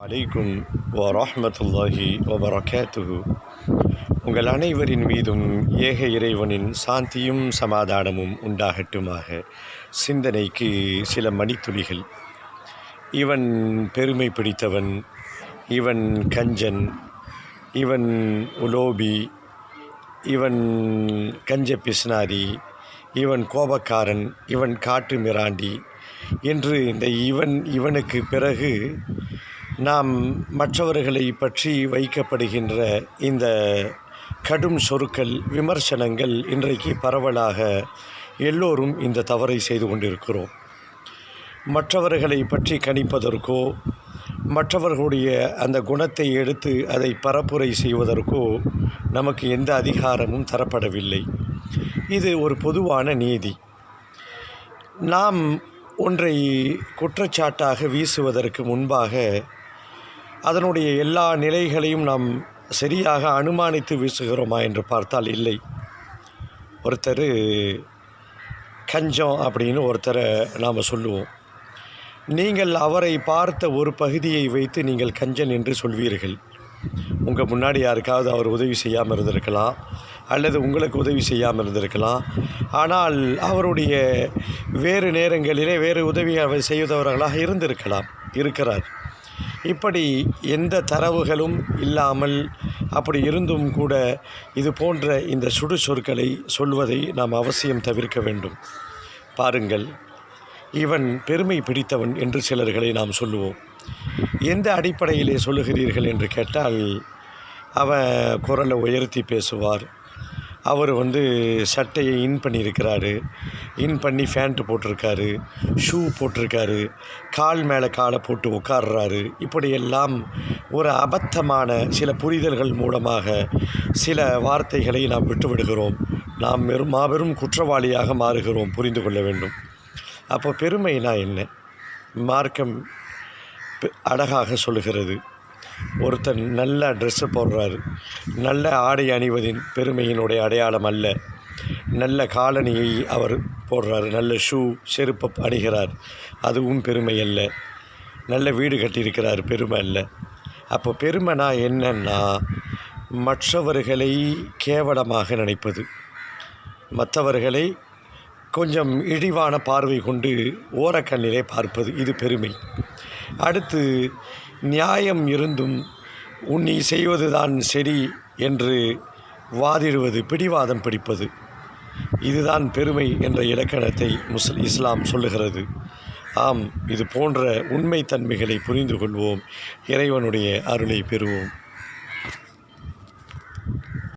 அலைக்கும் வரஹ்மத்துல்லாஹி வபரகாத்துஹு. உங்கள் அனைவரின் மீதும் ஏக இறைவனின் சாந்தியும் சமாதானமும் உண்டாகட்டுமாக. சிந்தனைக்கு சில மணித்துளிகள். இவன் பெருமை பிடித்தவன், இவன் கஞ்சன், இவன் உலோபி, இவன் கஞ்ச பிஸ்னாரி, இவன் கோபக்காரன், இவன் காட்டு மிராண்டி என்று இந்த இவனுக்கு பிறகு நாம் மற்றவர்களை பற்றி வைக்கப்படுகின்ற இந்த கடும் சொற்கள், விமர்சனங்கள் இன்றைக்கு பரவலாக எல்லோரும் இந்த தவறை செய்து கொண்டிருக்கிறோம். மற்றவர்களை பற்றி கணிப்பதற்கோ, மற்றவர்களுடைய அந்த குணத்தை எடுத்து அதை பரப்புரை செய்வதற்கோ நமக்கு எந்த அதிகாரமும் தரப்படவில்லை. இது ஒரு பொதுவான நீதி. நாம் ஒன்றை குற்றச்சாட்டாக வீசுவதற்கு முன்பாக அதனுடைய எல்லா நிலைகளையும் நாம் சரியாக அனுமானித்து வீசுகிறோமா என்று பார்த்தால் இல்லை. ஒருத்தர் கஞ்சம் அப்படின்னு ஒருத்தரை நாம் சொல்லுவோம். நீங்கள் அவரை பார்த்த ஒரு பகுதியை வைத்து நீங்கள் கஞ்சன் என்று சொல்வீர்கள். உங்கள் முன்னாடி யாருக்காவது அவர் உதவி செய்யாமல் இருந்திருக்கலாம், அல்லது உங்களுக்கு உதவி செய்யாமல் இருந்திருக்கலாம். ஆனால் அவருடைய வேறு நேரங்களிலே வேறு உதவி அவர் செய்தவர்களாக இருக்கிறார். இப்படி எந்த தரவுகளும் இல்லாமல் அப்படி இருந்தும் கூட இது போன்ற இந்த சுடு சொற்களை சொல்வதை நாம் அவசியம் தவிர்க்க வேண்டும். பாருங்கள், இவன் பெருமை பிடித்தவன் என்று சிலர்களை நாம் சொல்லுவோம். எந்த அடிப்படையிலே சொல்லுகிறீர்கள் என்று கேட்டால், அவன் குரலை உயர்த்தி பேசுவார், அவர் சட்டையை இன் பண்ணியிருக்கிறாரு, இன் பண்ணி ஃபேண்ட்டு போட்டிருக்காரு, ஷூ போட்டிருக்காரு, கால் மேலே காலை போட்டு உட்கார்றாரு. இப்படியெல்லாம் ஒரு அபத்தமான சில புரிதல்கள் மூலமாக சில வார்த்தைகளை நாம் விட்டுவிடுகிறோம். நாம் மாபெரும் குற்றவாளியாக மாறுகிறோம். புரிந்து கொள்ள வேண்டும். அப்போ பெருமைனா என்ன? மார்க்கம் அழகாக சொல்லுகிறது. ஒருத்தன் நல்ல ட்ரெஸ்ஸு போடுறாரு, நல்ல ஆடை அணிவதின் பெருமையினுடைய அடையாளம் அல்ல. நல்ல காலணியை அவர் போடுறார், நல்ல ஷூ செருப்பை அணிகிறார், அதுவும் பெருமை அல்ல. நல்ல வீடு கட்டியிருக்கிறார், பெருமை அல்ல. அப்போ பெருமைனா என்னன்னா, மற்றவர்களை கேவலமாக நினைப்பது, மற்றவர்களை கொஞ்சம் இழிவான பார்வை கொண்டு ஓரக்கண்ணிலே பார்ப்பது, இது பெருமை. அடுத்து, நியாயம் இருந்தும் நீ செய்வதுதான் சரி என்று வாதிடுவது, பிடிவாதம் பிடிப்பது, இதுதான் பெருமை என்ற இலக்கணத்தை இஸ்லாம் சொல்லுகிறது. ஆம், இது போன்ற உண்மைத்தன்மைகளை புரிந்து கொள்வோம். இறைவனுடைய அருளை பெறுவோம்.